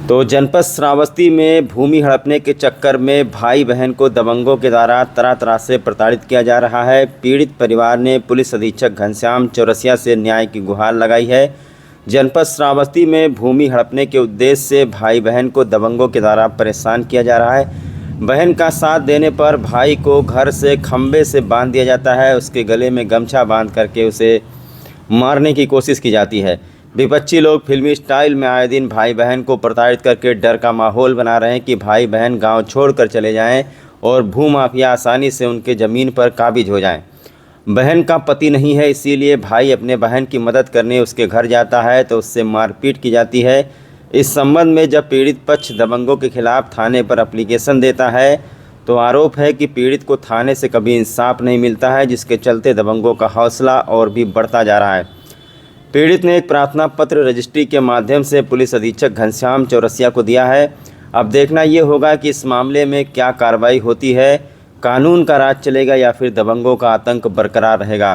तो जनपद श्रावस्ती में भूमि हड़पने के चक्कर में भाई बहन को दबंगों के द्वारा तरह तरह से प्रताड़ित किया जा रहा है। पीड़ित परिवार ने पुलिस अधीक्षक घनश्याम चौरसिया से न्याय की गुहार लगाई है। जनपद श्रावस्ती में भूमि हड़पने के उद्देश्य से भाई बहन को दबंगों के द्वारा परेशान किया जा रहा है। बहन का साथ देने पर भाई को घर से खंभे से बांध दिया जाता है। उसके गले में गमछा बांध करके उसे मारने की कोशिश की जाती है। विपक्षी लोग फिल्मी स्टाइल में आए दिन भाई बहन को प्रताड़ित करके डर का माहौल बना रहे हैं कि भाई बहन गांव छोड़कर चले जाएं और भूमाफिया आसानी से उनके ज़मीन पर काबिज हो जाएं। बहन का पति नहीं है, इसीलिए भाई अपने बहन की मदद करने उसके घर जाता है तो उससे मारपीट की जाती है। इस संबंध में जब पीड़ित पक्ष दबंगों के खिलाफ थाने पर एप्लीकेशन देता है तो आरोप है कि पीड़ित को थाने से कभी इंसाफ नहीं मिलता है, जिसके चलते दबंगों का हौसला और भी बढ़ता जा रहा है। पीड़ित ने एक प्रार्थना पत्र रजिस्ट्री के माध्यम से पुलिस अधीक्षक घनश्याम चौरसिया को दिया है। अब देखना ये होगा कि इस मामले में क्या कार्रवाई होती है, कानून का राज चलेगा या फिर दबंगों का आतंक बरकरार रहेगा।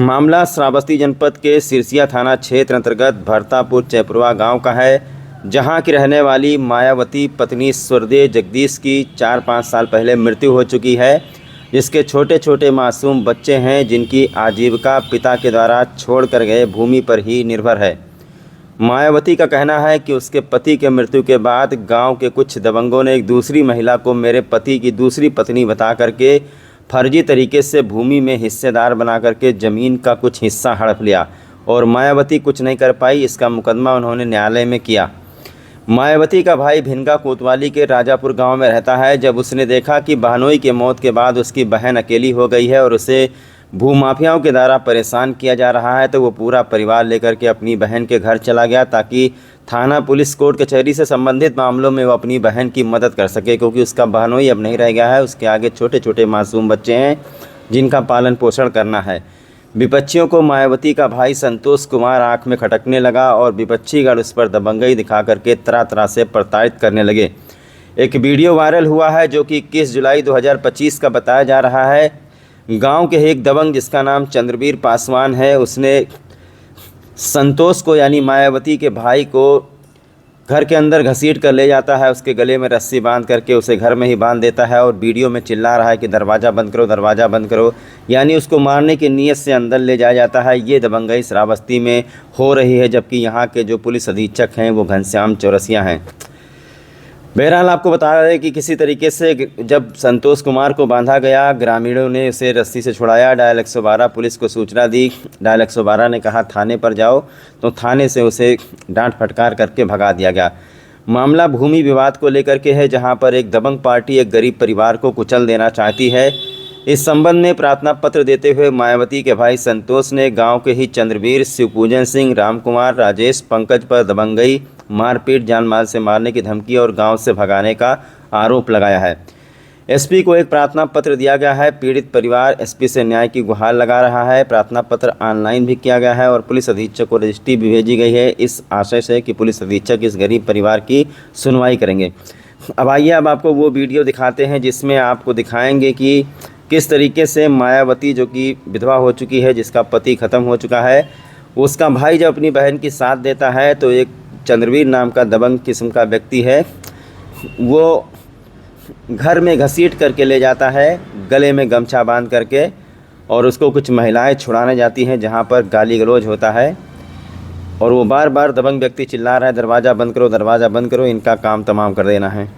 मामला श्रावस्ती जनपद के सिरसिया थाना क्षेत्र अंतर्गत भरतापुर चैपुरवा गांव का है, जहां की रहने वाली मायावती पत्नी स्वर्गीय जगदीश की 4-5 साल पहले मृत्यु हो चुकी है, जिसके छोटे छोटे मासूम बच्चे हैं, जिनकी आजीविका पिता के द्वारा छोड़कर गए भूमि पर ही निर्भर है। मायावती का कहना है कि उसके पति के मृत्यु के बाद गांव के कुछ दबंगों ने एक दूसरी महिला को मेरे पति की दूसरी पत्नी बता करके फर्जी तरीके से भूमि में हिस्सेदार बना करके ज़मीन का कुछ हिस्सा हड़प लिया और मायावती कुछ नहीं कर पाई। इसका मुकदमा उन्होंने न्यायालय में किया। मायावती का भाई भिनगा कोतवाली के राजापुर गांव में रहता है। जब उसने देखा कि बहनोई के मौत के बाद उसकी बहन अकेली हो गई है और उसे भूमाफियाओं के द्वारा परेशान किया जा रहा है, तो वो पूरा परिवार लेकर के अपनी बहन के घर चला गया ताकि थाना, पुलिस, कोर्ट कचहरी से संबंधित मामलों में वो अपनी बहन की मदद कर सके, क्योंकि उसका बहनोई अब नहीं रह गया है। उसके आगे छोटे छोटे मासूम बच्चे हैं जिनका पालन पोषण करना है। विपक्षियों को मायावती का भाई संतोष कुमार आंख में खटकने लगा और विपक्षीगण उस पर दबंगई दिखा करके तरह तरह से प्रताड़ित करने लगे। एक वीडियो वायरल हुआ है जो कि 21 जुलाई 2025 का बताया जा रहा है। गांव के एक दबंग जिसका नाम चंद्रवीर पासवान है, उसने संतोष को यानी मायावती के भाई को घर के अंदर घसीट कर ले जाता है। उसके गले में रस्सी बांध करके उसे घर में ही बांध देता है और वीडियो में चिल्ला रहा है कि दरवाज़ा बंद करो, दरवाज़ा बंद करो, यानी उसको मारने की नीयत से अंदर ले जाया जाता है। ये दबंगई श्रावस्ती में हो रही है, जबकि यहाँ के जो पुलिस अधीक्षक हैं वो घनश्याम चौरसिया हैं। बहरहाल आपको बता रहे हैं कि किसी तरीके से जब संतोष कुमार को बांधा गया, ग्रामीणों ने उसे रस्सी से छुड़ाया। डायल 112 पुलिस को सूचना दी। डायल 112 ने कहा थाने पर जाओ, तो थाने से उसे डांट फटकार करके भगा दिया गया। मामला भूमि विवाद को लेकर के है, जहां पर एक दबंग पार्टी एक गरीब परिवार को कुचल देना चाहती है। इस संबंध में प्रार्थना पत्र देते हुए मायावती के भाई संतोष ने गांव के ही चंद्रवीर, शिवपूजन सिंह, रामकुमार, राजेश, पंकज पर दबंगई, मारपीट, जानमाल से मारने की धमकी और गांव से भगाने का आरोप लगाया है। एसपी को एक प्रार्थना पत्र दिया गया है। पीड़ित परिवार एसपी से न्याय की गुहार लगा रहा है। प्रार्थना पत्र ऑनलाइन भी किया गया है और पुलिस अधीक्षक को रजिस्ट्री भी भेजी गई है, इस आशय से कि पुलिस अधीक्षक इस गरीब परिवार की सुनवाई करेंगे। अब आइए, अब आपको वो वीडियो दिखाते हैं जिसमें आपको दिखाएंगे कि किस तरीके से मायावती, जो कि विधवा हो चुकी है, जिसका पति ख़त्म हो चुका है, उसका भाई जब अपनी बहन की साथ देता है तो एक चंद्रवीर नाम का दबंग किस्म का व्यक्ति है, वो घर में घसीट करके ले जाता है, गले में गमछा बांध करके, और उसको कुछ महिलाएं छुड़ाने जाती हैं, जहां पर गाली गलौज होता है और वो बार बार दबंग व्यक्ति चिल्ला रहा है दरवाज़ा बंद करो, दरवाज़ा बंद करो, इनका काम तमाम कर देना है।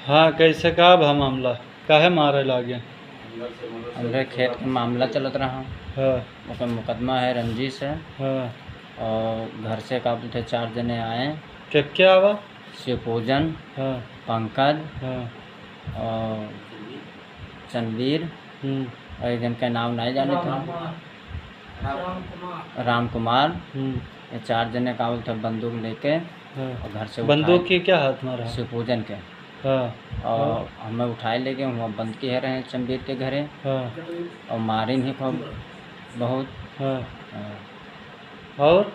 हाँ, कैसे का बा मामला, काहे मारे लागे? हमरे खेत के मामला चलत रहा। हाँ उसमें मुकदमा है, रंजिश है। हाँ, और घर से का थे 4 जने आए। क्या बा? शिवपूजन, हाँ पंकज हाँ और चंदवीर हम्म, और एक जन का नाम नहीं जाने था, राम कुमार। ये 4 जने का था बंदूक लेके हाँ। और घर से बंदूक की क्या हाथ में रहा? शिवपूजन के। हाँ और हमें उठाए ले गए, वहाँ बंद किए रहे चंबीर के घरे हाँ और मारी नहीं खूब बहुत। हाँ। हाँ। और